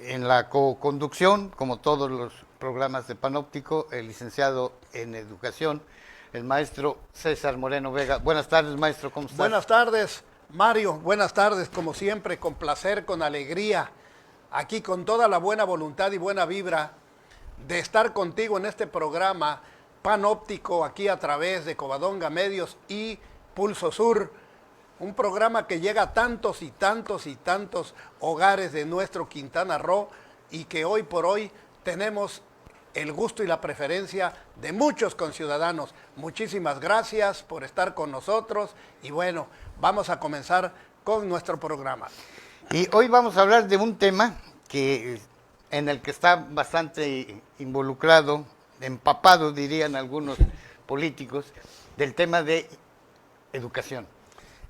En la co-conducción, como todos los programas de Panóptico, el licenciado en Educación, el maestro César Moreno Vega. Buenas tardes, maestro, ¿cómo estás? Buenas tardes, Mario. Buenas tardes, como siempre, con placer, con alegría, aquí con toda la buena voluntad y buena vibra de estar contigo en este programa Panóptico, aquí a través de Covadonga Medios y Pulso Sur. Un programa que llega a tantos y tantos y tantos hogares de nuestro Quintana Roo y que hoy por hoy tenemos el gusto y la preferencia de muchos conciudadanos. Muchísimas gracias por estar con nosotros y bueno, vamos a comenzar con nuestro programa. Y hoy vamos a hablar de un tema en el que está bastante involucrado, empapado dirían algunos políticos, del tema de educación.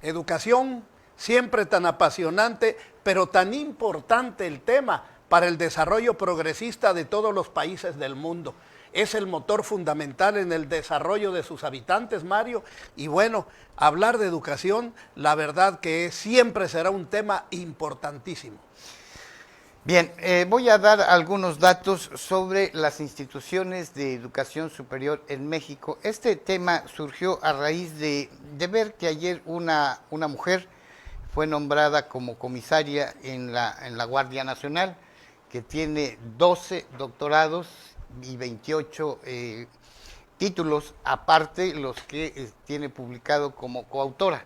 Educación, siempre tan apasionante, pero tan importante el tema para el desarrollo progresista de todos los países del mundo. Es el motor fundamental en el desarrollo de sus habitantes, Mario. Y bueno, hablar de educación, la verdad que siempre será un tema importantísimo. Bien, voy a dar algunos datos sobre las instituciones de educación superior en México. Este tema surgió a raíz de ver que ayer una mujer fue nombrada como comisaria en la Guardia Nacional, que tiene 12 doctorados y 28 títulos, aparte los que tiene publicado como coautora.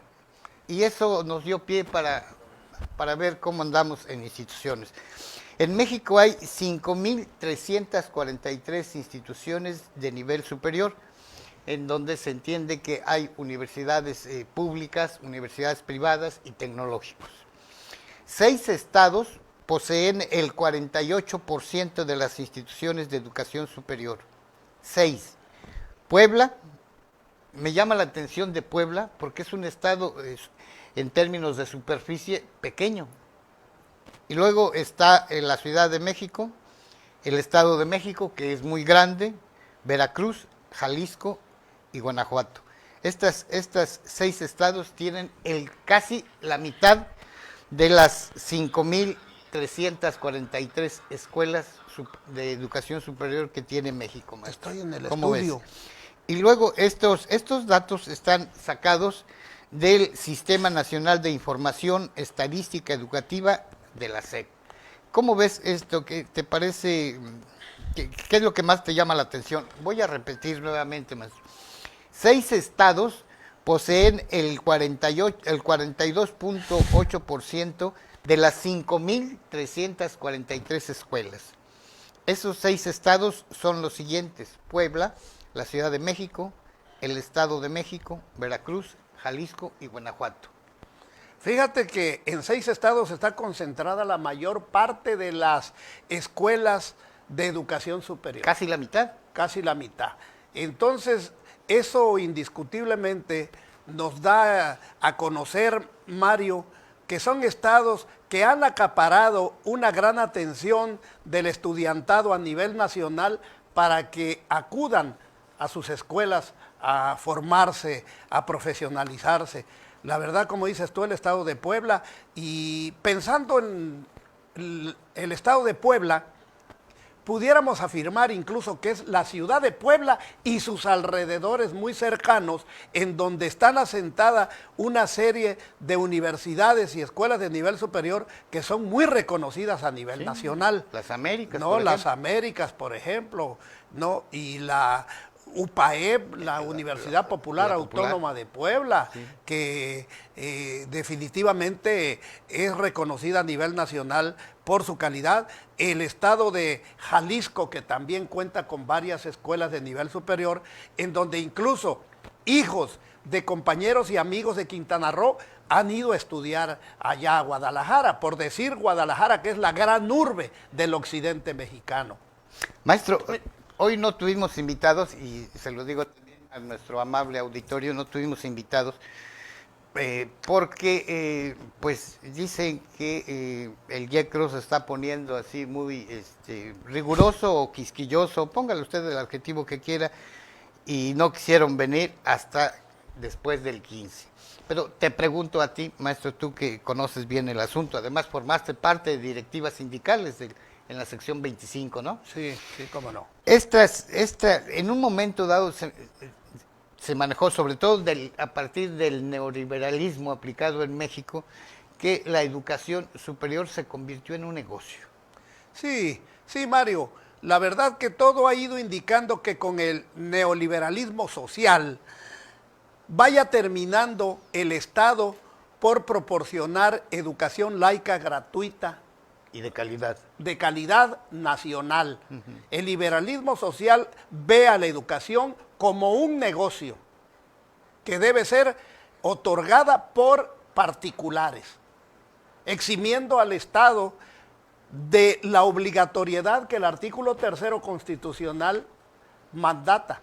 Y eso nos dio pie para ver cómo andamos en instituciones. En México hay 5.343 instituciones de nivel superior, en donde se entiende que hay universidades públicas, universidades privadas y tecnológicos. 6 estados poseen el 48% de las instituciones de educación superior. 6. Puebla, me llama la atención de Puebla, porque es un estado en términos de superficie pequeño. Y luego está la Ciudad de México, el Estado de México, que es muy grande, Veracruz, Jalisco y Guanajuato. Estas 6 estados tienen casi la mitad de las 5.343 escuelas de educación superior que tiene México, maestro. Estoy en el estudio. ¿Ves? Y luego estos datos están sacados del Sistema Nacional de Información Estadística Educativa de la SEP. ¿Cómo ves esto? ¿Qué te parece? ¿Qué es lo que más te llama la atención? Voy a repetir nuevamente, maestro. 6 estados poseen el 42.8% de las 5.343 escuelas. Esos 6 estados son los siguientes: Puebla, la Ciudad de México, el Estado de México, Veracruz, Jalisco y Guanajuato. Fíjate que en 6 estados está concentrada la mayor parte de las escuelas de educación superior. Casi la mitad. Casi la mitad. Entonces, eso indiscutiblemente nos da a conocer, Mario, que son estados que han acaparado una gran atención del estudiantado a nivel nacional para que acudan a sus escuelas a formarse, a profesionalizarse. La verdad, como dices tú, el estado de Puebla, y pensando en el estado de Puebla, pudiéramos afirmar incluso que es la ciudad de Puebla y sus alrededores muy cercanos, en donde están asentadas una serie de universidades y escuelas de nivel superior que son muy reconocidas a nivel nacional. Las Américas, no, las Américas, por ejemplo, no, y la UPAEP, la Universidad Popular Autónoma de Puebla, sí, que definitivamente es reconocida a nivel nacional por su calidad. El estado de Jalisco, que también cuenta con varias escuelas de nivel superior, en donde incluso hijos de compañeros y amigos de Quintana Roo han ido a estudiar allá a Guadalajara, por decir Guadalajara, que es la gran urbe del occidente mexicano. Maestro, hoy no tuvimos invitados, y se lo digo también a nuestro amable auditorio, no tuvimos invitados, porque pues dicen que el YECRO se está poniendo así muy riguroso o quisquilloso, póngale usted el adjetivo que quiera, y no quisieron venir hasta después del 15. Pero te pregunto a ti, maestro, tú que conoces bien el asunto, además formaste parte de directivas sindicales en la sección 25, ¿no? Sí, sí, cómo no. En un momento dado se manejó, sobre todo a partir del neoliberalismo aplicado en México, que la educación superior se convirtió en un negocio. Sí, sí, Mario. La verdad que todo ha ido indicando que con el neoliberalismo social vaya terminando el Estado por proporcionar educación laica gratuita. Y de calidad. De calidad nacional. El liberalismo social ve a la educación como un negocio que debe ser otorgada por particulares, eximiendo al Estado de la obligatoriedad que el artículo 3 constitucional mandata.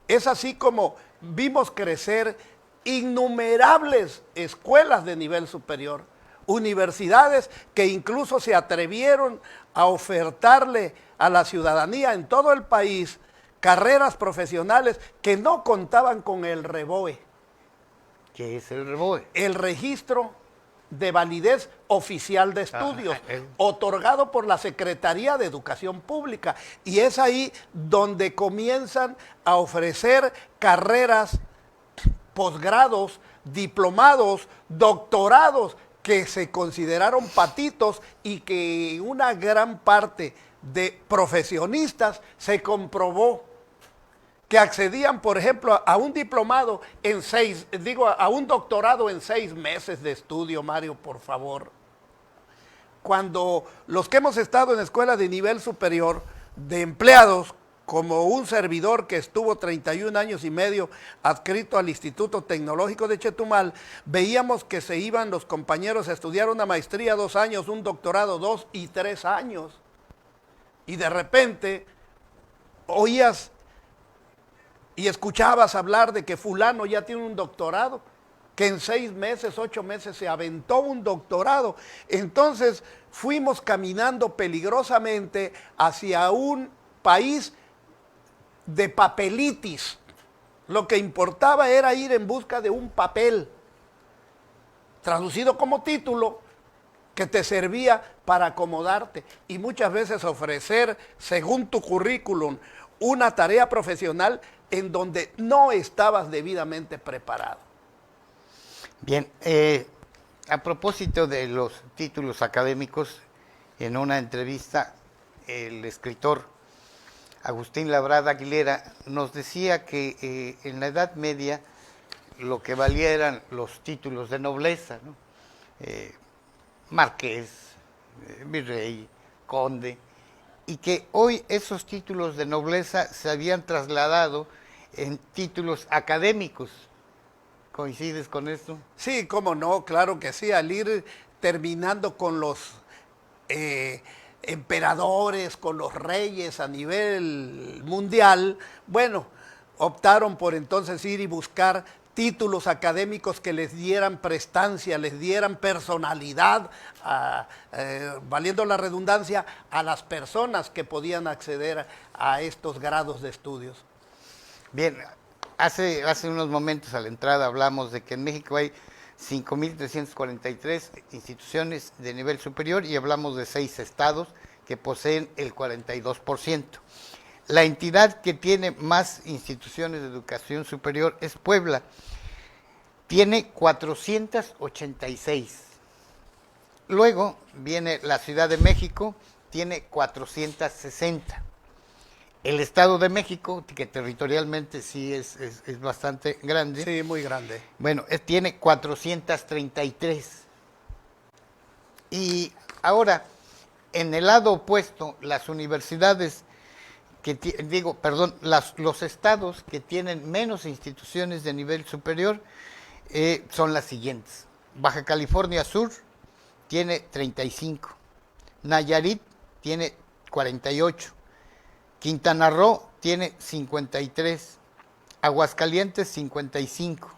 Es así como vimos crecer innumerables escuelas de nivel superior, universidades que incluso se atrevieron a ofertarle a la ciudadanía en todo el país carreras profesionales que no contaban con el REBOE. ¿Qué es el REBOE? El registro de validez oficial de estudios, otorgado por la Secretaría de Educación Pública. Y es ahí donde comienzan a ofrecer carreras, posgrados, diplomados, doctorados, que se consideraron patitos y que una gran parte de profesionistas se comprobó que accedían, por ejemplo, a un diplomado a un doctorado en 6 meses de estudio, Mario, por favor. Cuando los que hemos estado en escuelas de nivel superior, de empleados, como un servidor que estuvo 31 años y medio adscrito al Instituto Tecnológico de Chetumal, veíamos que se iban los compañeros a estudiar una maestría 2 años, un doctorado 2 y 3 años. Y de repente oías y escuchabas hablar de que fulano ya tiene un doctorado, que en 6 meses, 8 meses se aventó un doctorado. Entonces fuimos caminando peligrosamente hacia un país de papelitis. Lo que importaba era ir en busca de un papel, traducido como título, que te servía para acomodarte y muchas veces ofrecer, según tu currículum, una tarea profesional en donde no estabas debidamente preparado. Bien, a propósito de los títulos académicos, en una entrevista, el escritor Agustín Labrada Aguilera nos decía que en la Edad Media lo que valía eran los títulos de nobleza, ¿no? Marqués, virrey, conde, y que hoy esos títulos de nobleza se habían trasladado en títulos académicos. ¿Coincides con esto? Sí, cómo no, claro que sí, al ir terminando con los emperadores, con los reyes a nivel mundial, bueno, optaron por entonces ir y buscar títulos académicos que les dieran prestancia, les dieran personalidad, valiendo la redundancia, a las personas que podían acceder a estos grados de estudios. Bien, hace unos momentos a la entrada hablamos de que en México hay 5.343 instituciones de nivel superior y hablamos de 6 estados que poseen el 42%. La entidad que tiene más instituciones de educación superior es Puebla. Tiene 486. Luego viene la Ciudad de México, tiene 460. El Estado de México, que territorialmente sí es bastante grande. Sí, muy grande. Bueno, tiene 433. Y ahora, en el lado opuesto, las universidades los estados que tienen menos instituciones de nivel superior son las siguientes. Baja California Sur tiene 35, Nayarit tiene 48, Quintana Roo tiene 53, Aguascalientes 55.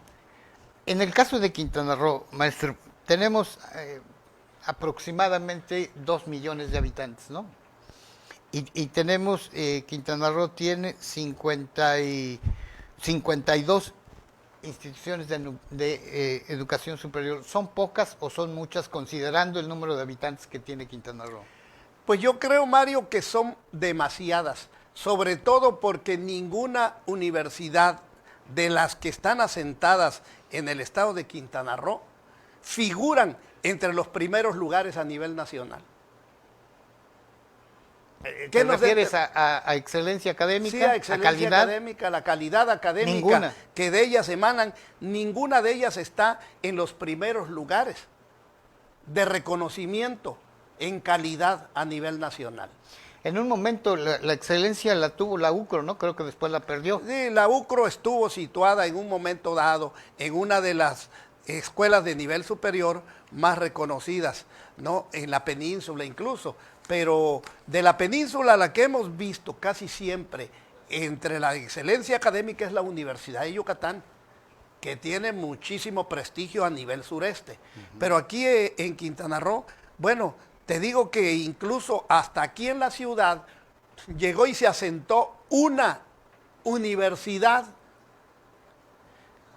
En el caso de Quintana Roo, maestro, tenemos aproximadamente 2 millones de habitantes, ¿no? Y tenemos, Quintana Roo tiene 52 instituciones de educación superior. ¿Son pocas o son muchas considerando el número de habitantes que tiene Quintana Roo? Pues yo creo, Mario, que son demasiadas, sobre todo porque ninguna universidad de las que están asentadas en el estado de Quintana Roo figuran entre los primeros lugares a nivel nacional. ¿Te refieres a excelencia académica? Sí, a excelencia académica, la calidad académica Ninguna. que de ellas emanan, ninguna de ellas está en los primeros lugares de reconocimiento en calidad a nivel nacional. En un momento la excelencia la tuvo la UCRO, ¿no? Creo que después la perdió. Sí, la UCRO estuvo situada en un momento dado en una de las escuelas de nivel superior más reconocidas, ¿no? En la península incluso, pero de la península la que hemos visto casi siempre entre la excelencia académica es la Universidad de Yucatán, que tiene muchísimo prestigio a nivel sureste. Pero aquí en Quintana Roo, bueno, te digo que incluso hasta aquí en la ciudad llegó y se asentó una universidad.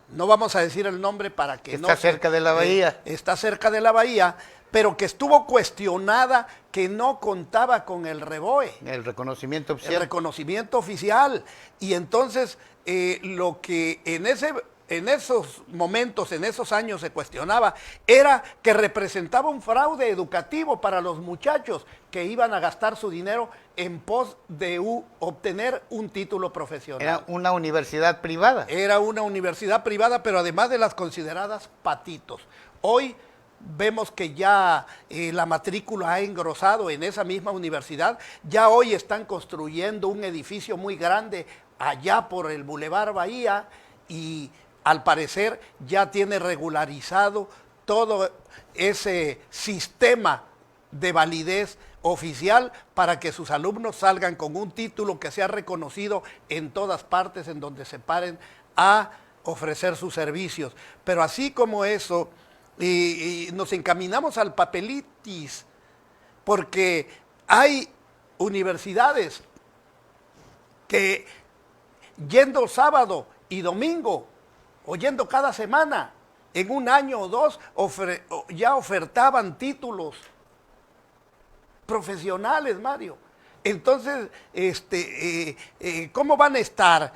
No vamos a decir el nombre para que no... Está cerca de la bahía. Está cerca de la bahía, pero que estuvo cuestionada, que no contaba con el REBOE. El reconocimiento oficial. El reconocimiento oficial. Y entonces, lo que en esos momentos, en esos años se cuestionaba, era que representaba un fraude educativo para los muchachos que iban a gastar su dinero en pos de obtener un título profesional. Era una universidad privada. Era una universidad privada, pero además de las consideradas patitos. Hoy vemos que ya la matrícula ha engrosado en esa misma universidad. Ya hoy están construyendo un edificio muy grande allá por el Boulevard Bahía y al parecer ya tiene regularizado todo ese sistema de validez oficial para que sus alumnos salgan con un título que sea reconocido en todas partes en donde se paren a ofrecer sus servicios. Pero así como eso, y nos encaminamos al papelitis, porque hay universidades que yendo sábado y domingo, o yendo cada semana, en un año o dos, ya ofertaban títulos profesionales, Mario. Entonces, ¿cómo van a estar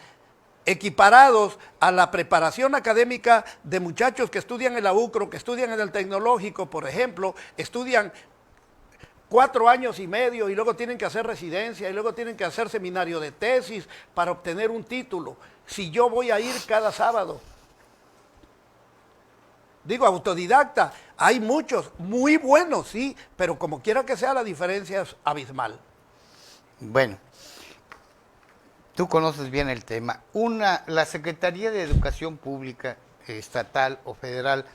equiparados a la preparación académica de muchachos que estudian en la UCRO, que estudian en el Tecnológico, por ejemplo, estudian 4 años y medio y luego tienen que hacer residencia y luego tienen que hacer seminario de tesis para obtener un título? Si yo voy a ir cada sábado. Digo, autodidacta, hay muchos, muy buenos, sí, pero como quiera que sea, la diferencia es abismal. Bueno, tú conoces bien el tema. La Secretaría de Educación Pública, estatal o federal,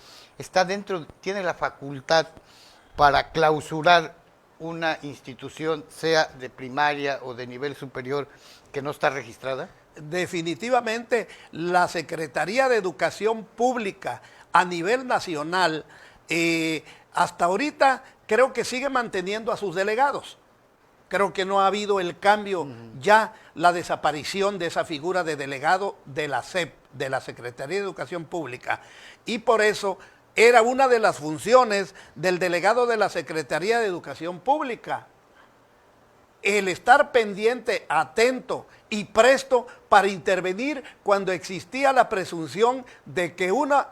tiene la facultad para clausurar una institución, sea de primaria o de nivel superior, que no está registrada. Definitivamente, la Secretaría de Educación Pública a nivel nacional, hasta ahorita creo que sigue manteniendo a sus delegados. Creo que no ha habido el cambio, ya la desaparición de esa figura de delegado de la SEP, de la Secretaría de Educación Pública. Y por eso era una de las funciones del delegado de la Secretaría de Educación Pública, el estar pendiente, atento y presto para intervenir cuando existía la presunción de que una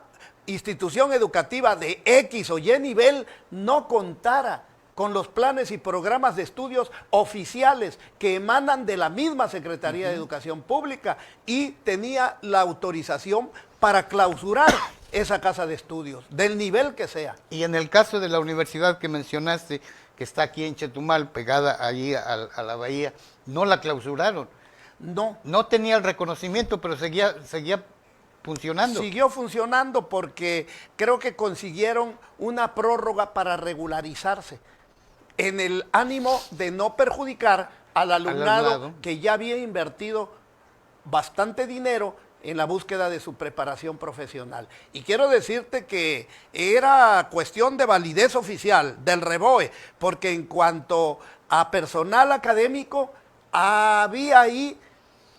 institución educativa de X o Y nivel no contara con los planes y programas de estudios oficiales que emanan de la misma Secretaría de Educación Pública y tenía la autorización para clausurar esa casa de estudios, del nivel que sea. Y en el caso de la universidad que mencionaste, que está aquí en Chetumal, pegada allí a la bahía, no la clausuraron. No. No tenía el reconocimiento, pero seguía funcionando. Siguió funcionando porque creo que consiguieron una prórroga para regularizarse, en el ánimo de no perjudicar al alumnado que ya había invertido bastante dinero en la búsqueda de su preparación profesional. Y quiero decirte que era cuestión de validez oficial del REBOE, porque en cuanto a personal académico, había ahí,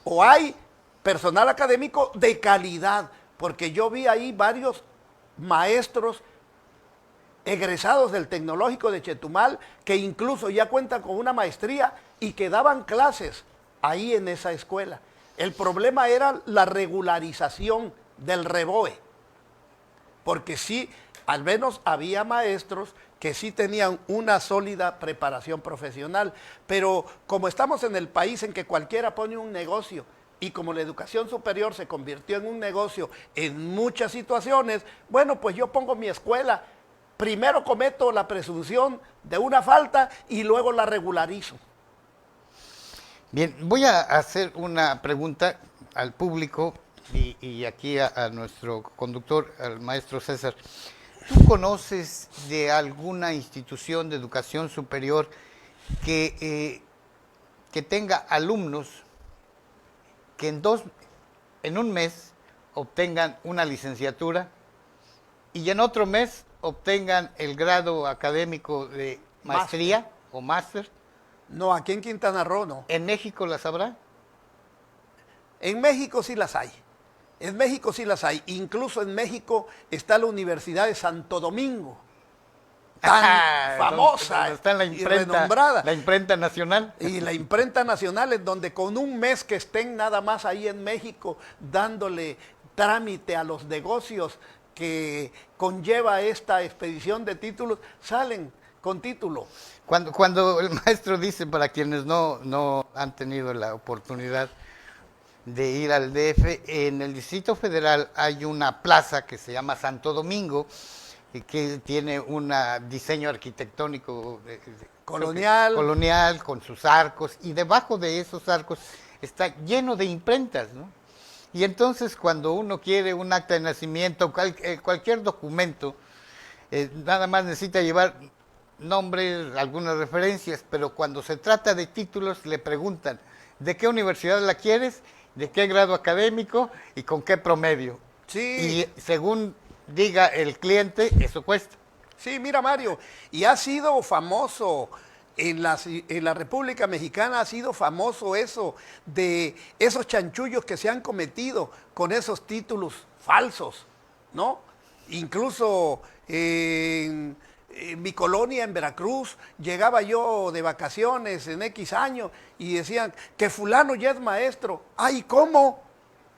o hay personal académico de calidad, porque yo vi ahí varios maestros egresados del Tecnológico de Chetumal, que incluso ya cuentan con una maestría y que daban clases ahí en esa escuela. El problema era la regularización del REBOE, porque sí, al menos había maestros que sí tenían una sólida preparación profesional, pero como estamos en el país en que cualquiera pone un negocio, y como la educación superior se convirtió en un negocio en muchas situaciones, bueno, pues yo pongo mi escuela, primero cometo la presunción de una falta y luego la regularizo. Bien, voy a hacer una pregunta al público y aquí a nuestro conductor, al maestro César. ¿Tú conoces de alguna institución de educación superior que tenga alumnos que en un mes obtengan una licenciatura y en otro mes obtengan el grado académico de maestría o máster? No, aquí en Quintana Roo no. ¿En México las habrá? En México sí las hay. En México sí las hay. Incluso en México está la Universidad de Santo Domingo, tan famosa está en la imprenta, y renombrada. La imprenta nacional. Y la imprenta nacional, en donde con un mes que estén nada más ahí en México dándole trámite a los negocios que conlleva esta expedición de títulos, salen con título. Cuando el maestro dice, para quienes no han tenido la oportunidad de ir al DF, en el Distrito Federal hay una plaza que se llama Santo Domingo, que tiene un diseño arquitectónico colonial, con sus arcos, y debajo de esos arcos está lleno de imprentas, ¿no? Y entonces cuando uno quiere un acta de nacimiento, cualquier documento, nada más necesita llevar nombres, algunas referencias, pero cuando se trata de títulos le preguntan, ¿de qué universidad la quieres? ¿De qué grado académico? ¿Y con qué promedio? Sí. Y según diga el cliente, eso cuesta. Sí, mira, Mario, y ha sido famoso en la República Mexicana, ha sido famoso eso, de esos chanchullos que se han cometido con esos títulos falsos, ¿no? Incluso en mi colonia en Veracruz, llegaba yo de vacaciones en X años y decían que fulano ya es maestro. ¡Ay, cómo!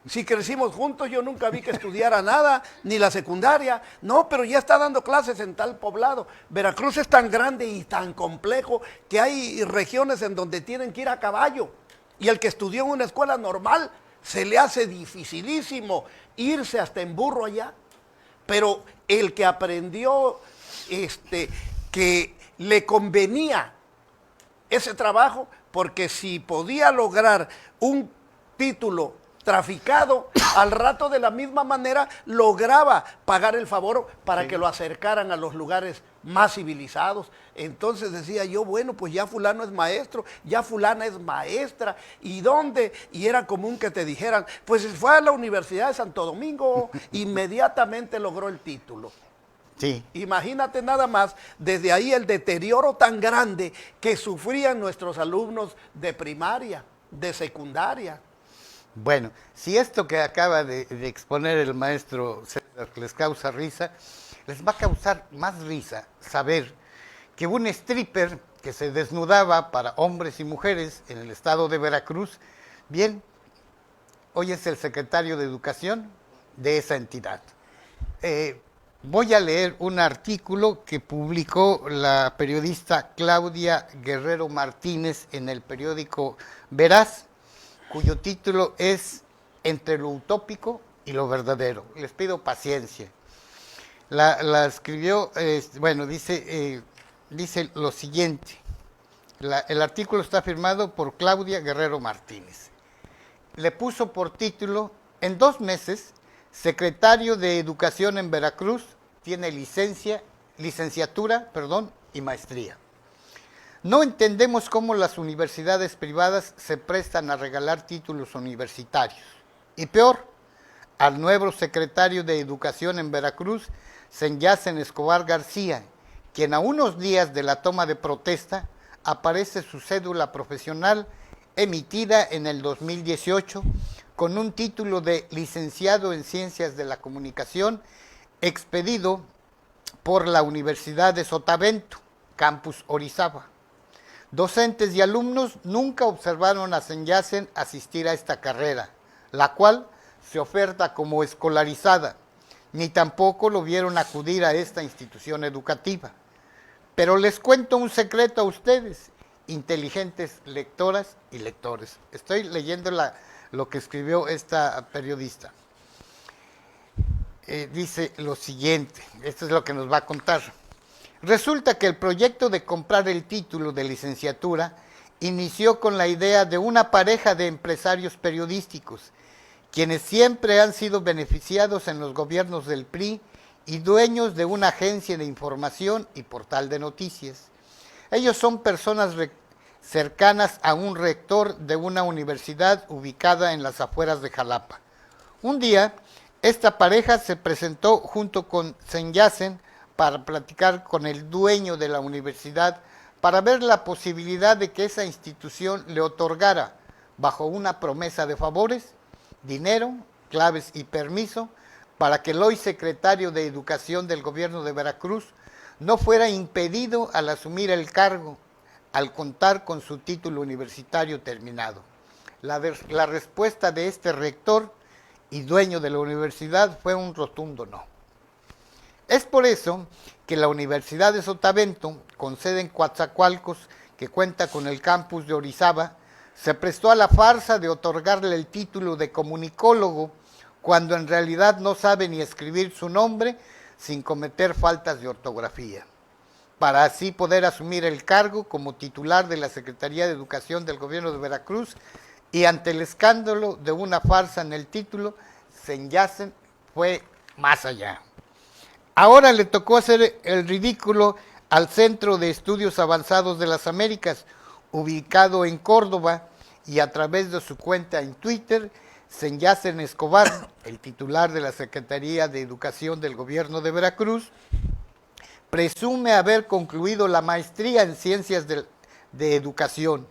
Si crecimos juntos, yo nunca vi que estudiara nada, ni la secundaria. No, pero ya está dando clases en tal poblado. Veracruz es tan grande y tan complejo que hay regiones en donde tienen que ir a caballo. Y el que estudió en una escuela normal, se le hace dificilísimo irse hasta en burro allá. Pero el que aprendió que le convenía ese trabajo, porque si podía lograr un título traficado, al rato de la misma manera lograba pagar el favor para que lo acercaran a los lugares más civilizados. Entonces decía yo, bueno, pues ya fulano es maestro, ya fulana es maestra, ¿y dónde? Y era común que te dijeran, pues fue a la Universidad de Santo Domingo, inmediatamente logró el título. Sí. Imagínate nada más, desde ahí el deterioro tan grande que sufrían nuestros alumnos de primaria, de secundaria. Bueno, si esto que acaba de exponer el maestro César les causa risa, les va a causar más risa saber que un stripper que se desnudaba para hombres y mujeres en el estado de Veracruz, bien, hoy es el secretario de Educación de esa entidad. Voy a leer un artículo que publicó la periodista Claudia Guerrero Martínez en el periódico Veraz, cuyo título es Entre lo utópico y lo verdadero. Les pido paciencia. La escribió, dice lo siguiente. El artículo está firmado por Claudia Guerrero Martínez. Le puso por título, en 2 meses secretario de Educación en Veracruz, tiene licenciatura y maestría. No entendemos cómo las universidades privadas se prestan a regalar títulos universitarios. Y peor, al nuevo secretario de Educación en Veracruz, Senyacen Escobar García, quien a unos días de la toma de protesta aparece su cédula profesional emitida en el 2018 con un título de licenciado en Ciencias de la Comunicación expedido por la Universidad de Sotavento, campus Orizaba. Docentes y alumnos nunca observaron a Senyacen asistir a esta carrera, la cual se oferta como escolarizada, ni tampoco lo vieron acudir a esta institución educativa. Pero les cuento un secreto a ustedes, inteligentes lectoras y lectores. Estoy leyendo lo que escribió esta periodista. Dice lo siguiente, esto es lo que nos va a contar. Resulta que el proyecto de comprar el título de licenciatura inició con la idea de una pareja de empresarios periodísticos, quienes siempre han sido beneficiados en los gobiernos del PRI y dueños de una agencia de información y portal de noticias. Ellos son personas cercanas a un rector de una universidad ubicada en las afueras de Jalapa. Un día, esta pareja se presentó junto con Senyacen para platicar con el dueño de la universidad para ver la posibilidad de que esa institución le otorgara, bajo una promesa de favores, dinero, claves y permiso, para que el hoy secretario de Educación del gobierno de Veracruz no fuera impedido al asumir el cargo, al contar con su título universitario terminado. La respuesta de este rector y dueño de la universidad fue un rotundo no. Es por eso que la Universidad de Sotavento, con sede en Coatzacoalcos, que cuenta con el campus de Orizaba, se prestó a la farsa de otorgarle el título de comunicólogo cuando en realidad no sabe ni escribir su nombre sin cometer faltas de ortografía, para así poder asumir el cargo como titular de la Secretaría de Educación del gobierno de Veracruz, y ante el escándalo de una farsa en el título, Senyacen fue más allá. Ahora le tocó hacer el ridículo al Centro de Estudios Avanzados de las Américas, ubicado en Córdoba, y a través de su cuenta en Twitter, Senyacen Escobar, el titular de la Secretaría de Educación del gobierno de Veracruz, presume haber concluido la maestría en Ciencias de Educación,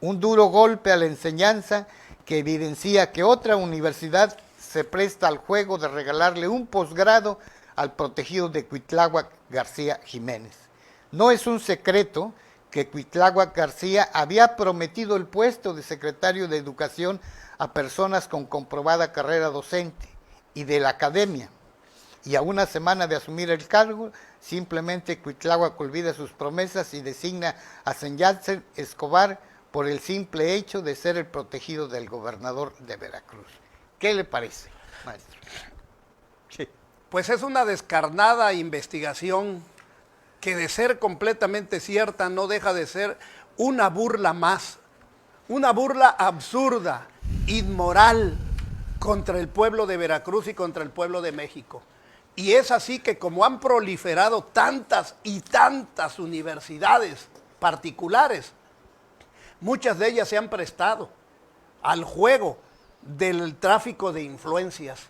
un duro golpe a la enseñanza que evidencia que otra universidad se presta al juego de regalarle un posgrado al protegido de Cuitláhuac García Jiménez. No es un secreto que Cuitláhuac García había prometido el puesto de secretario de Educación a personas con comprobada carrera docente y de la academia. Y a una semana de asumir el cargo, simplemente Cuitláhuac olvida sus promesas y designa a Senyacen Escobar por el simple hecho de ser el protegido del gobernador de Veracruz. ¿Qué le parece, maestro? Sí. Pues es una descarnada investigación que, de ser completamente cierta, no deja de ser una burla más, una burla absurda, inmoral, contra el pueblo de Veracruz y contra el pueblo de México. Y es así que, como han proliferado tantas y tantas universidades particulares, muchas de ellas se han prestado al juego del tráfico de influencias.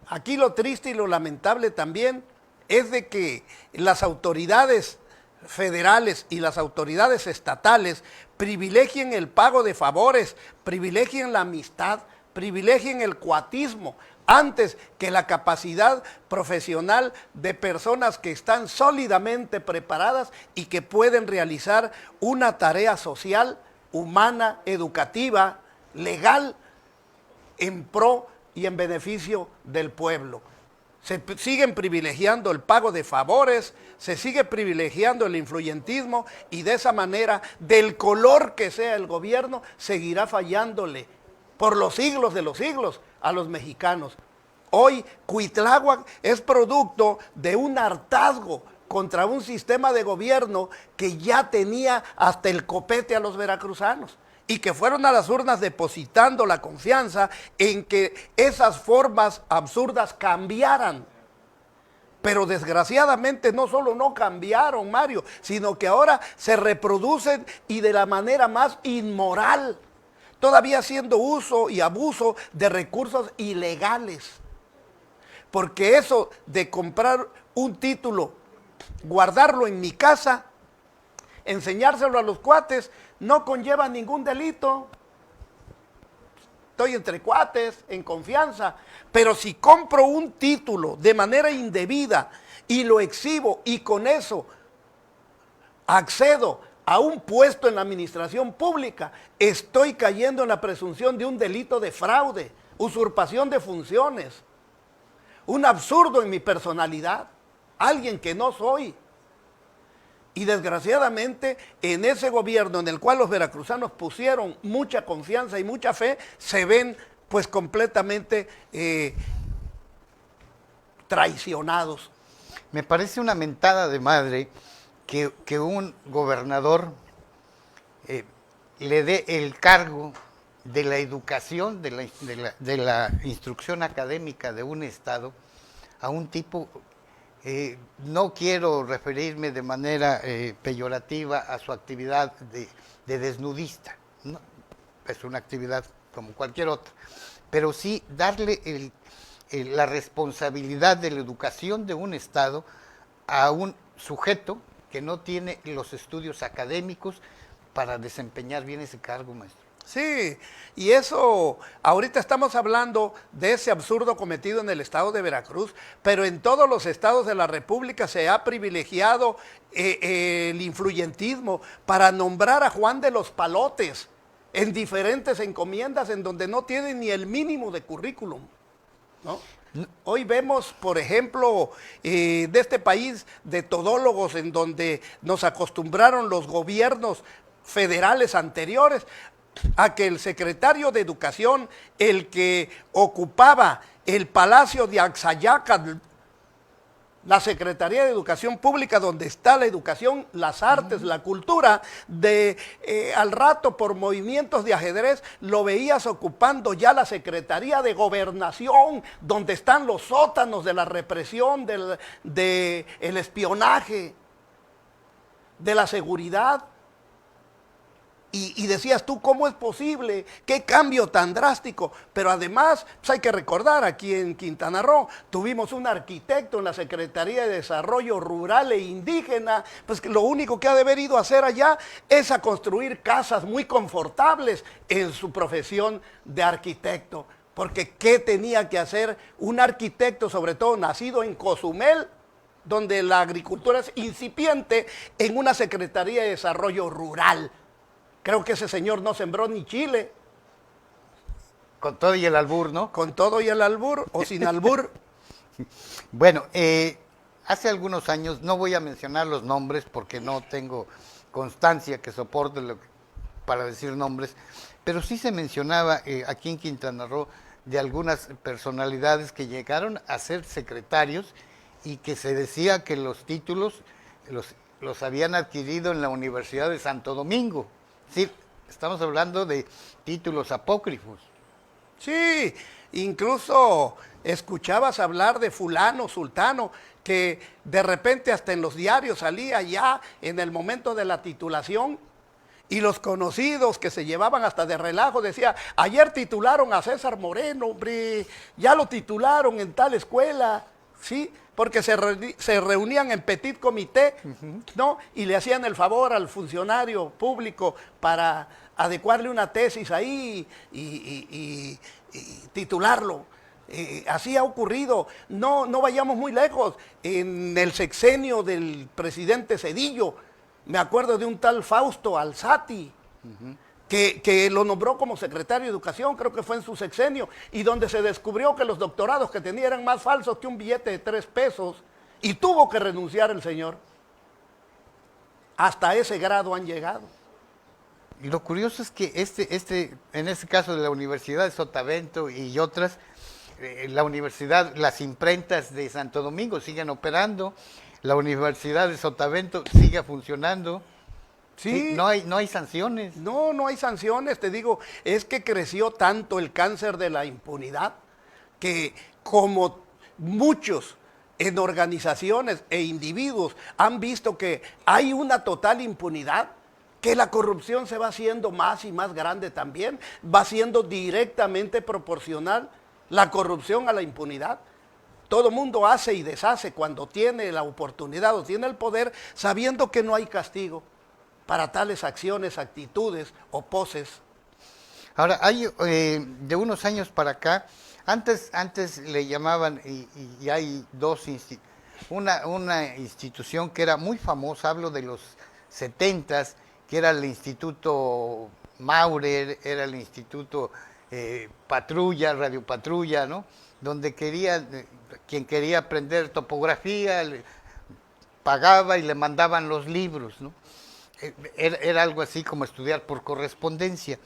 Aquí lo triste y lo lamentable también es de que las autoridades federales y las autoridades estatales privilegien el pago de favores, privilegien la amistad, privilegien el cuatismo antes que la capacidad profesional de personas que están sólidamente preparadas y que pueden realizar una tarea social, humana, educativa, legal, en pro y en beneficio del pueblo. Se siguen privilegiando el pago de favores, se sigue privilegiando el influyentismo, y de esa manera, del color que sea el gobierno, seguirá fallándole por los siglos de los siglos a los mexicanos. Hoy Cuitláhuac es producto de un hartazgo contra un sistema de gobierno que ya tenía hasta el copete a los veracruzanos. y que fueron a las urnas depositando la confianza en que esas formas absurdas cambiaran. Pero desgraciadamente no solo no cambiaron, Mario, sino que ahora se reproducen y de la manera más inmoral, todavía haciendo uso y abuso de recursos ilegales. Porque eso de comprar un título, guardarlo en mi casa, enseñárselo a los cuates, no conlleva ningún delito. Estoy entre cuates, en confianza. Pero si compro un título de manera indebida y lo exhibo y con eso accedo a un puesto en la administración pública, estoy cayendo en la presunción de un delito de fraude, usurpación de funciones, un absurdo en mi personalidad, alguien que no soy. Y desgraciadamente en ese gobierno en el cual los veracruzanos pusieron mucha confianza y mucha fe, se ven pues completamente traicionados. Me parece una mentada de madre que un gobernador le dé el cargo de la educación, de la instrucción académica de un estado a un tipo, no quiero referirme de manera peyorativa a su actividad de desnudista, ¿no? Es una actividad como cualquier otra, pero sí darle la responsabilidad de la educación de un estado a un sujeto que no tiene los estudios académicos para desempeñar bien ese cargo, maestro. Sí, y eso, ahorita estamos hablando de ese absurdo cometido en el estado de Veracruz, pero en todos los estados de la República se ha privilegiado el influyentismo para nombrar a Juan de los Palotes en diferentes encomiendas en donde no tienen ni el mínimo de currículum, ¿no? Hoy vemos, por ejemplo, de este país de todólogos en donde nos acostumbraron los gobiernos federales anteriores a que el secretario de Educación, el que ocupaba el Palacio de Axayácatl, la Secretaría de Educación Pública, donde está la educación, las artes, la cultura, al rato por movimientos de ajedrez, lo veías ocupando ya la Secretaría de Gobernación, donde están los sótanos de la represión, del espionaje, de la seguridad. Y decías tú, ¿cómo es posible? ¿Qué cambio tan drástico? Pero además, pues hay que recordar, aquí en Quintana Roo tuvimos un arquitecto en la Secretaría de Desarrollo Rural e Indígena, pues que lo único que ha de haber ido a hacer allá es a construir casas muy confortables en su profesión de arquitecto. Porque ¿qué tenía que hacer un arquitecto, sobre todo nacido en Cozumel, donde la agricultura es incipiente, en una Secretaría de Desarrollo Rural? Creo que ese señor no sembró ni chile. Con todo y el albur, ¿no? Con todo y el albur, o sin albur. Bueno, hace algunos años, no voy a mencionar los nombres porque no tengo constancia que soporte para decir nombres, pero sí se mencionaba aquí en Quintana Roo de algunas personalidades que llegaron a ser secretarios y que se decía que los títulos los habían adquirido en la Universidad de Santo Domingo. Sí, estamos hablando de títulos apócrifos. Sí, incluso escuchabas hablar de fulano, sultano, que de repente hasta en los diarios salía ya en el momento de la titulación, y los conocidos que se llevaban hasta de relajo decía, ayer titularon a César Moreno, hombre, ya lo titularon en tal escuela, ¿sí? Porque se reunían en petit comité, ¿no? Y le hacían el favor al funcionario público para adecuarle una tesis ahí y titularlo. Así ha ocurrido. No vayamos muy lejos. En el sexenio del presidente Zedillo, me acuerdo de un tal Fausto Alzati, que lo nombró como secretario de Educación, creo que fue en su sexenio, y donde se descubrió que los doctorados que tenía eran más falsos que un billete de 3 pesos, y tuvo que renunciar el señor. Hasta ese grado han llegado. Y lo curioso es que en este caso de la Universidad de Sotavento y otras, la universidad, las imprentas de Santo Domingo siguen operando, la Universidad de Sotavento sigue funcionando. Sí, No hay sanciones. no, no hay sanciones, te digo, es que creció tanto el cáncer de la impunidad que como muchos en organizaciones e individuos han visto que hay una total impunidad, que la corrupción se va haciendo más y más grande también, va siendo directamente proporcional la corrupción a la impunidad. Todo mundo hace y deshace cuando tiene la oportunidad o tiene el poder, sabiendo que no hay castigo para tales acciones, actitudes o poses. Ahora, hay de unos años para acá, antes le llamaban, y hay una institución que era muy famosa, hablo de los 70s, que era el Instituto Maurer, era el Instituto Patrulla, Radio Patrulla, ¿no? Donde quien quería aprender topografía, pagaba y le mandaban los libros, ¿no? Era algo así como estudiar por correspondencia.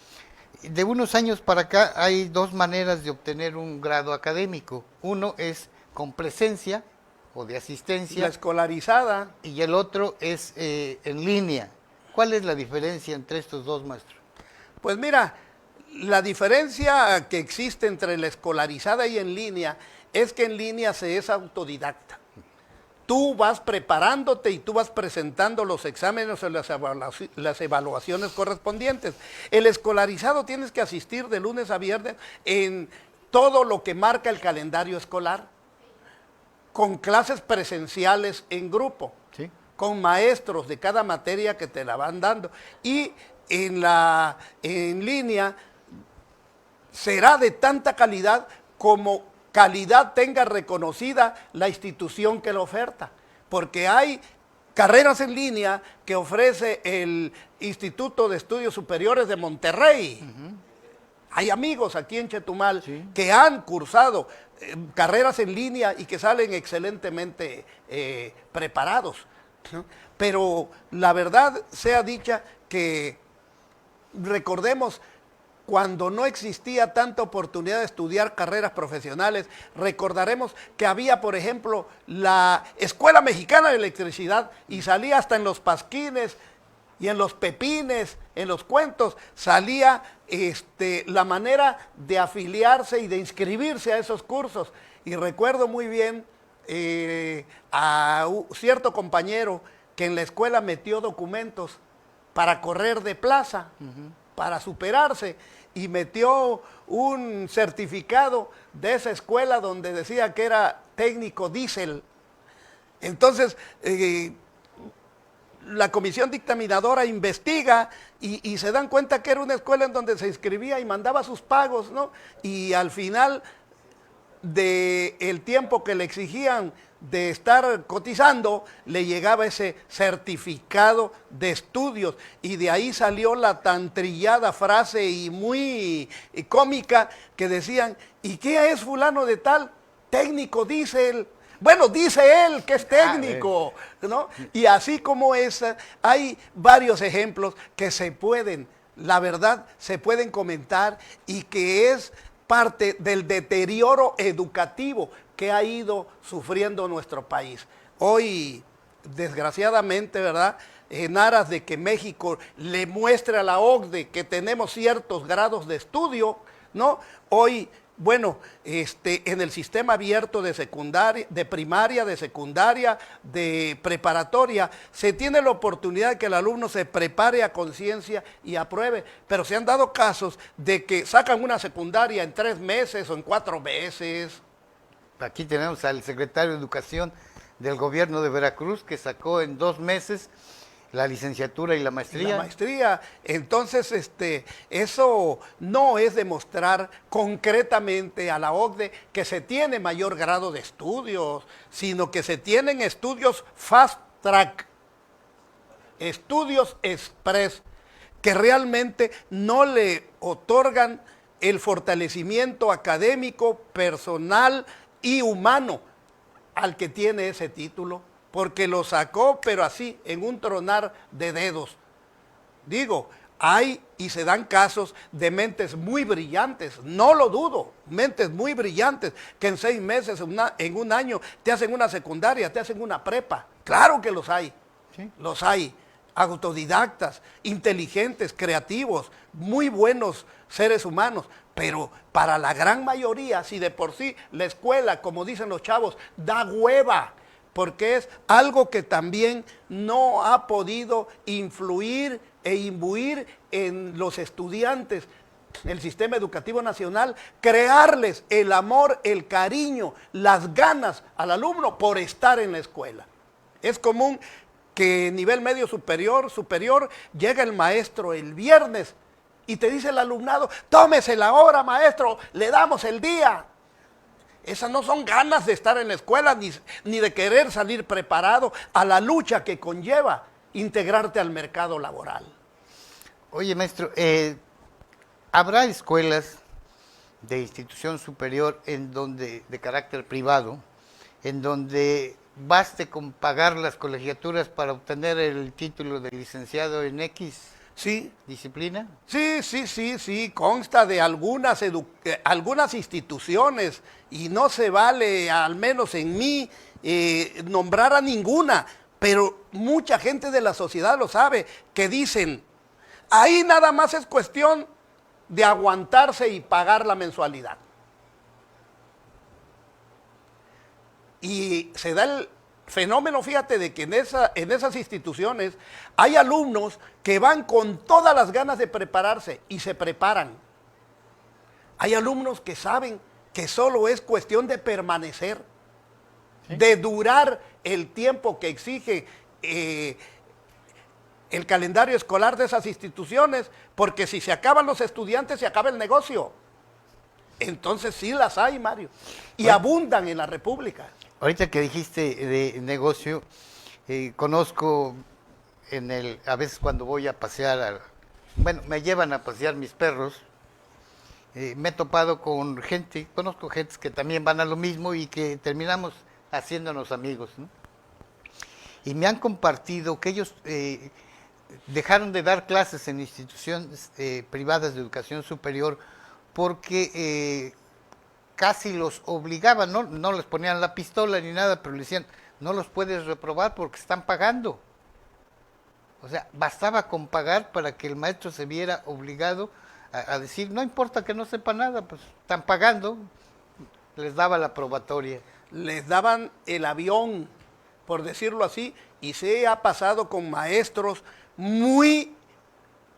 De unos años para acá hay dos maneras de obtener un grado académico. Uno es con presencia o de asistencia. La escolarizada. Y el otro es en línea. ¿Cuál es la diferencia entre estos dos, maestro? Pues mira, la diferencia que existe entre la escolarizada y en línea es que en línea se es autodidacta. Tú vas preparándote y tú vas presentando los exámenes o las evaluaciones correspondientes. El escolarizado tienes que asistir de lunes a viernes en todo lo que marca el calendario escolar, con clases presenciales en grupo, ¿Sí? con maestros de cada materia que te la van dando. Y en línea será de tanta calidad como calidad tenga reconocida la institución que la oferta, porque hay carreras en línea que ofrece el Instituto de Estudios Superiores de Monterrey. Hay amigos aquí en Chetumal que han cursado carreras en línea y que salen excelentemente preparados, ¿no? Pero la verdad sea dicha que recordemos, cuando no existía tanta oportunidad de estudiar carreras profesionales, recordaremos que había, por ejemplo, la Escuela Mexicana de Electricidad y salía hasta en los pasquines y en los pepines, en los cuentos, salía la manera de afiliarse y de inscribirse a esos cursos. Y recuerdo muy bien a cierto compañero que en la escuela metió documentos para correr de plaza, para superarse, y metió un certificado de esa escuela donde decía que era técnico diésel. Entonces, la comisión dictaminadora investiga y se dan cuenta que era una escuela en donde se inscribía y mandaba sus pagos, ¿no? Y al final del tiempo que le exigían de estar cotizando, le llegaba ese certificado de estudios, y de ahí salió la tan trillada frase y muy cómica que decían: ¿y qué es fulano de tal? Técnico, dice él. Bueno, dice él que es técnico, ¿no? Y así como esa, hay varios ejemplos que se pueden, la verdad, se pueden comentar, y que es parte del deterioro educativo que ha ido sufriendo nuestro país. Hoy, desgraciadamente, ¿verdad?, en aras de que México le muestre a la OCDE que tenemos ciertos grados de estudio, ¿no? Hoy, bueno, en el sistema abierto de secundaria, de primaria, de secundaria, de preparatoria, se tiene la oportunidad de que el alumno se prepare a conciencia y apruebe, pero se han dado casos de que sacan una secundaria en 3 meses o en 4 meses. Aquí tenemos al secretario de Educación del gobierno de Veracruz, que sacó en 2 meses la licenciatura y la maestría. La maestría. Entonces, eso no es demostrar concretamente a la OCDE que se tiene mayor grado de estudios, sino que se tienen estudios fast track, estudios express, que realmente no le otorgan el fortalecimiento académico, personal y humano al que tiene ese título, porque lo sacó, pero así, en un tronar de dedos. Digo, hay y se dan casos de mentes muy brillantes, no lo dudo, mentes muy brillantes, que en 6 meses, en un año, te hacen una secundaria, te hacen una prepa. Claro que los hay, ¿Sí? los hay. autodidactas, inteligentes, creativos, muy buenos seres humanos, pero para la gran mayoría, si de por sí la escuela, como dicen los chavos, da hueva, porque es algo que también no ha podido influir e imbuir en los estudiantes, el sistema educativo nacional, crearles el amor, el cariño, las ganas al alumno por estar en la escuela. Es común que en nivel medio superior, llega el maestro el viernes y te dice el alumnado, tómese la hora, maestro, le damos el día. Esas no son ganas de estar en la escuela ni de querer salir preparado a la lucha que conlleva integrarte al mercado laboral. Oye, maestro, ¿habrá escuelas de institución superior de carácter privado, en donde baste con pagar las colegiaturas para obtener el título de licenciado en X disciplina? Sí, consta de algunas instituciones y no se vale, al menos en mí, nombrar a ninguna, pero mucha gente de la sociedad lo sabe, que dicen, ahí nada más es cuestión de aguantarse y pagar la mensualidad. Y se da el fenómeno, fíjate, de que en esas instituciones hay alumnos que van con todas las ganas de prepararse y se preparan. Hay alumnos que saben que solo es cuestión de permanecer, ¿sí?, de durar el tiempo que exige el calendario escolar de esas instituciones, porque si se acaban los estudiantes, se acaba el negocio. Entonces sí las hay, Mario, y abundan en la República. Ahorita que dijiste de negocio, conozco a veces cuando voy a pasear, me llevan a pasear mis perros, me he topado con conozco gentes que también van a lo mismo y que terminamos haciéndonos amigos, ¿no? Y me han compartido que ellos dejaron de dar clases en instituciones privadas de educación superior porque casi los obligaban, no les ponían la pistola ni nada, pero le decían, no los puedes reprobar porque están pagando. O sea, bastaba con pagar para que el maestro se viera obligado a decir, no importa que no sepa nada, pues están pagando. Les daba la probatoria. Les daban el avión, por decirlo así, y se ha pasado con maestros muy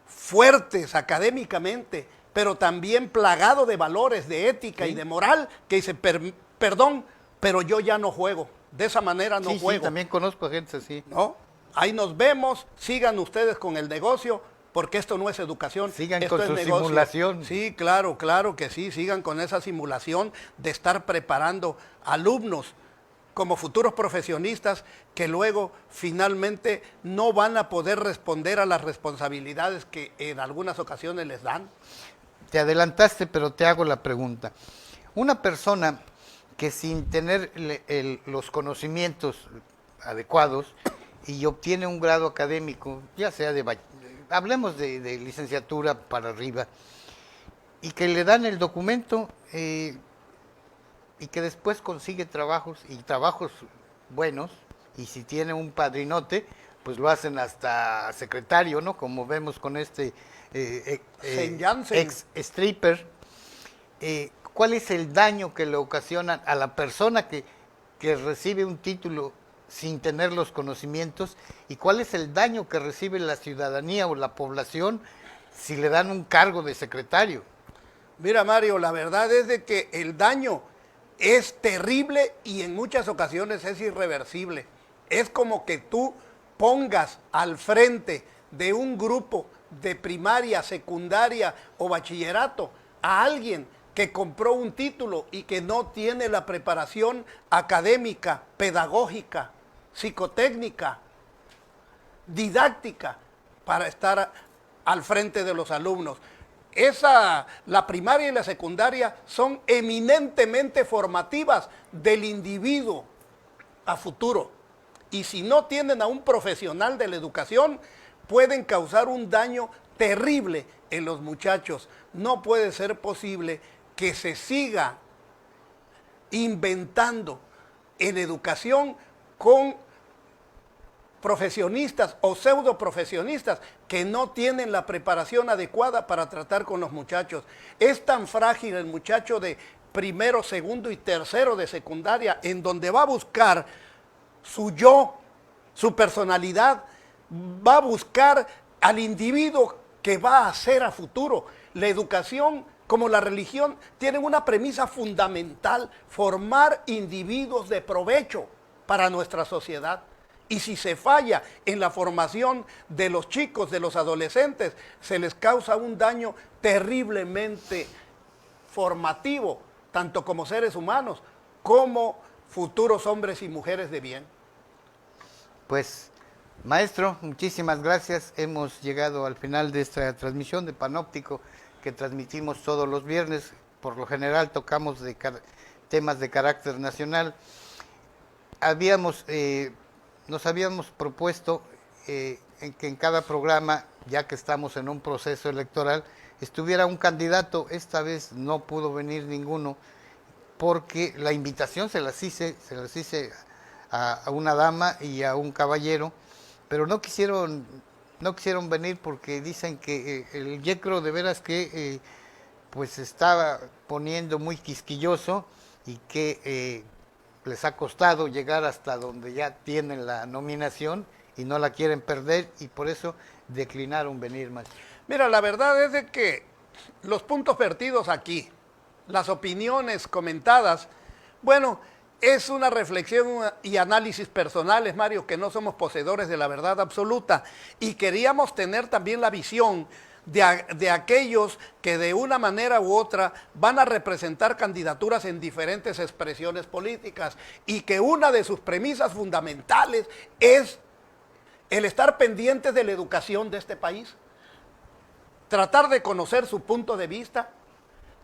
fuertes académicamente, pero también plagado de valores, de ética, ¿sí?, y de moral, que dice, perdón, pero yo ya no juego, de esa manera no juego. Sí, también conozco gente así. ¿No? Ahí nos vemos, sigan ustedes con el negocio, porque esto no es educación. Sigan con su simulación. Sí, claro que sí, sigan con esa simulación de estar preparando alumnos como futuros profesionistas que luego finalmente no van a poder responder a las responsabilidades que en algunas ocasiones les dan. Te adelantaste, pero te hago la pregunta. Una persona que sin tener los conocimientos adecuados y obtiene un grado académico, ya sea hablemos de licenciatura para arriba, y que le dan el documento y que después consigue trabajos buenos, y si tiene un padrinote, pues lo hacen hasta secretario, ¿no? Como vemos con este ex stripper. ¿Cuál es el daño que le ocasionan a la persona que recibe un título sin tener los conocimientos, y cuál es el daño que recibe la ciudadanía o la población si le dan un cargo de secretario? Mira, Mario, la verdad es de que el daño es terrible y en muchas ocasiones es irreversible. Es como que tú pongas al frente de un grupo de primaria, secundaria o bachillerato a alguien que compró un título y que no tiene la preparación académica, pedagógica, psicotécnica, didáctica para estar al frente de los alumnos. La primaria y la secundaria son eminentemente formativas del individuo a futuro. Y si no tienen a un profesional de la educación, pueden causar un daño terrible en los muchachos. No puede ser posible que se siga inventando en educación con profesionistas o pseudo profesionistas que no tienen la preparación adecuada para tratar con los muchachos. Es tan frágil el muchacho de primero, segundo y tercero de secundaria, en donde va a buscar su yo, su personalidad, va a buscar al individuo que va a ser a futuro. La educación, como la religión, tienen una premisa fundamental: formar individuos de provecho para nuestra sociedad. Y si se falla en la formación de los chicos, de los adolescentes, se les causa un daño terriblemente formativo, tanto como seres humanos, como futuros hombres y mujeres de bien. Pues, maestro, muchísimas gracias. Hemos llegado al final de esta transmisión de Panóptico que transmitimos todos los viernes. Por lo general tocamos temas de carácter nacional. Nos habíamos propuesto en que en cada programa, ya que estamos en un proceso electoral, estuviera un candidato. Esta vez no pudo venir ninguno porque la invitación se las hice a una dama y a un caballero, pero no quisieron venir porque dicen que el YECRO de veras que pues estaba poniendo muy quisquilloso y que les ha costado llegar hasta donde ya tienen la nominación y no la quieren perder, y por eso declinaron venir más. Mira, la verdad es de que los puntos vertidos aquí, las opiniones comentadas, bueno, es una reflexión y análisis personales, Mario, que no somos poseedores de la verdad absoluta, y queríamos tener también la visión de aquellos que de una manera u otra van a representar candidaturas en diferentes expresiones políticas, y que una de sus premisas fundamentales es el estar pendientes de la educación de este país, tratar de conocer su punto de vista,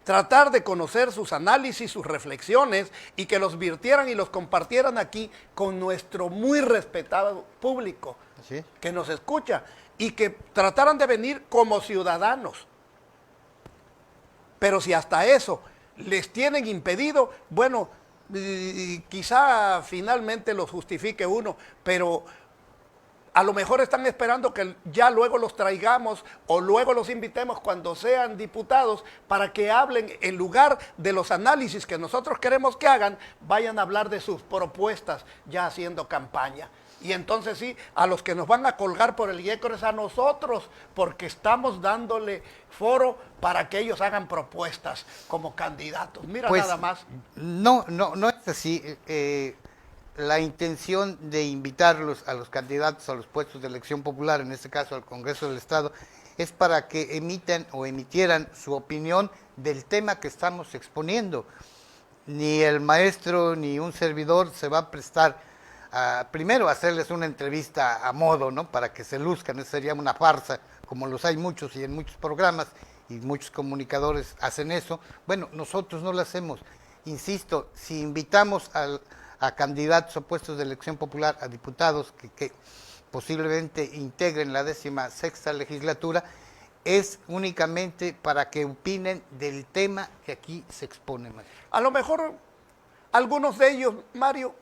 tratar de conocer sus análisis, sus reflexiones, y que los virtieran y los compartieran aquí con nuestro muy respetado público, ¿Sí? que nos escucha, y que trataran de venir como ciudadanos. Pero si hasta eso les tienen impedido, bueno, quizá finalmente los justifique uno, pero a lo mejor están esperando que ya luego los traigamos o luego los invitemos cuando sean diputados para que hablen, en lugar de los análisis que nosotros queremos que hagan, vayan a hablar de sus propuestas ya haciendo campaña. Y entonces sí, a los que nos van a colgar por el YECRO es a nosotros, porque estamos dándole foro para que ellos hagan propuestas como candidatos. Mira, pues, nada más. No es así. La intención de invitarlos a los candidatos a los puestos de elección popular, en este caso al Congreso del Estado, es para que emitieran su opinión del tema que estamos exponiendo. Ni el maestro ni un servidor se va a prestar primero a hacerles una entrevista a modo, ¿no? Para que se luzcan. Eso sería una farsa, como los hay muchos y en muchos programas, y muchos comunicadores hacen eso. Bueno, nosotros no lo hacemos. Insisto, si invitamos a candidatos a puestos de elección popular, a diputados que posiblemente integren la 16ª legislatura, es únicamente para que opinen del tema que aquí se expone, Mario. A lo mejor algunos de ellos, Mario,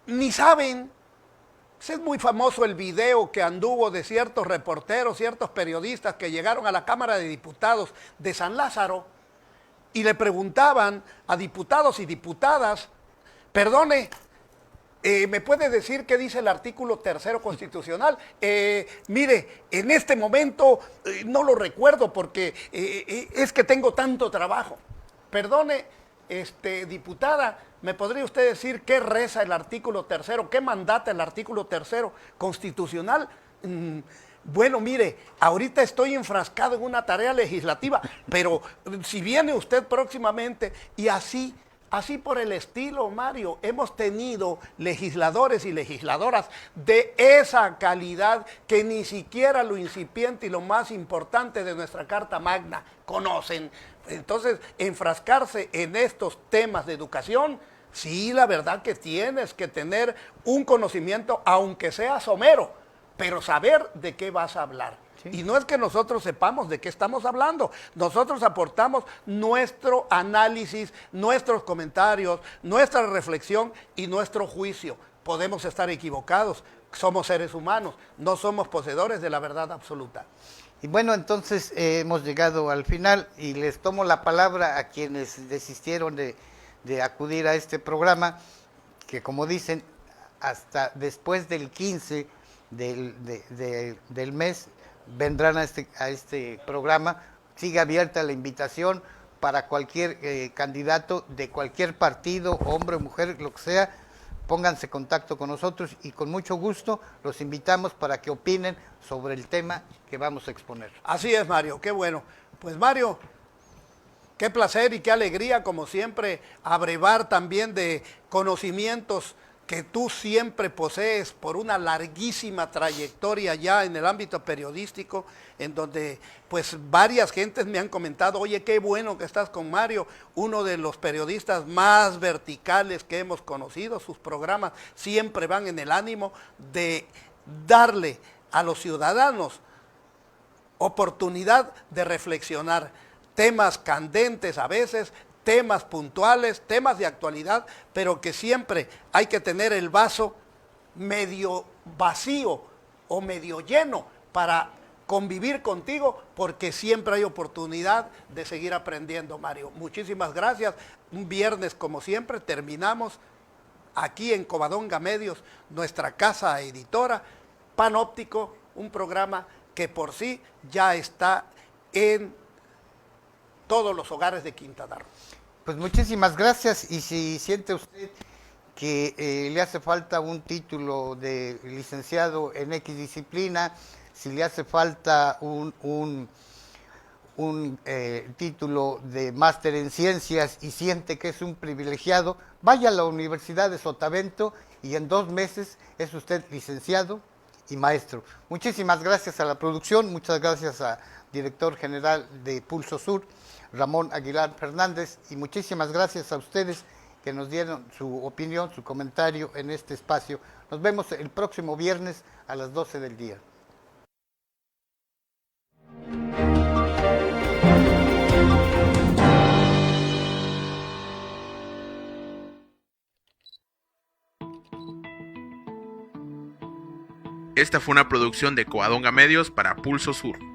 ni saben. Es muy famoso el video que anduvo de ciertos reporteros, ciertos periodistas que llegaron a la Cámara de Diputados de San Lázaro y le preguntaban a diputados y diputadas: perdone, ¿me puede decir qué dice el artículo 3º constitucional? Mire, en este momento no lo recuerdo porque es que tengo tanto trabajo. Perdone, diputada, ¿me podría usted decir qué reza el artículo 3º? ¿Qué mandata el artículo 3º constitucional? Bueno, mire, ahorita estoy enfrascado en una tarea legislativa, pero si viene usted próximamente, y así por el estilo, Mario, hemos tenido legisladores y legisladoras de esa calidad que ni siquiera lo incipiente y lo más importante de nuestra Carta Magna conocen. Entonces, enfrascarse en estos temas de educación, sí, la verdad que tienes que tener un conocimiento, aunque sea somero, pero saber de qué vas a hablar. Sí. Y no es que nosotros sepamos de qué estamos hablando, nosotros aportamos nuestro análisis, nuestros comentarios, nuestra reflexión y nuestro juicio. Podemos estar equivocados, somos seres humanos, no somos poseedores de la verdad absoluta. Y bueno, entonces hemos llegado al final y les tomo la palabra a quienes desistieron de acudir a este programa, que como dicen, hasta después del 15 del mes vendrán a este programa. Sigue abierta la invitación para cualquier candidato de cualquier partido, hombre o mujer, lo que sea. Pónganse en contacto con nosotros y con mucho gusto los invitamos para que opinen sobre el tema que vamos a exponer. Así es, Mario, qué bueno. Pues Mario, qué placer y qué alegría, como siempre, abrevar también de conocimientos que tú siempre posees por una larguísima trayectoria ya en el ámbito periodístico, en donde pues varias gentes me han comentado, oye, qué bueno que estás con Mario, uno de los periodistas más verticales que hemos conocido. Sus programas siempre van en el ánimo de darle a los ciudadanos oportunidad de reflexionar temas candentes a veces, temas puntuales, temas de actualidad, pero que siempre hay que tener el vaso medio vacío o medio lleno para convivir contigo, porque siempre hay oportunidad de seguir aprendiendo, Mario. Muchísimas gracias. Un viernes, como siempre, terminamos aquí en Covadonga Medios, nuestra casa editora, Panóptico, un programa que por sí ya está en todos los hogares de Quintana Roo. Pues muchísimas gracias, y si siente usted que le hace falta un título de licenciado en X disciplina, si le hace falta un título de máster en ciencias y siente que es un privilegiado, vaya a la Universidad de Sotavento y en 2 meses es usted licenciado y maestro. Muchísimas gracias a la producción, muchas gracias al director general de Pulso Sur, Ramón Aguilar Fernández, y muchísimas gracias a ustedes que nos dieron su opinión, su comentario en este espacio. Nos vemos el próximo viernes a las 12 del día. Esta fue una producción de Covadonga Medios para Pulso Sur.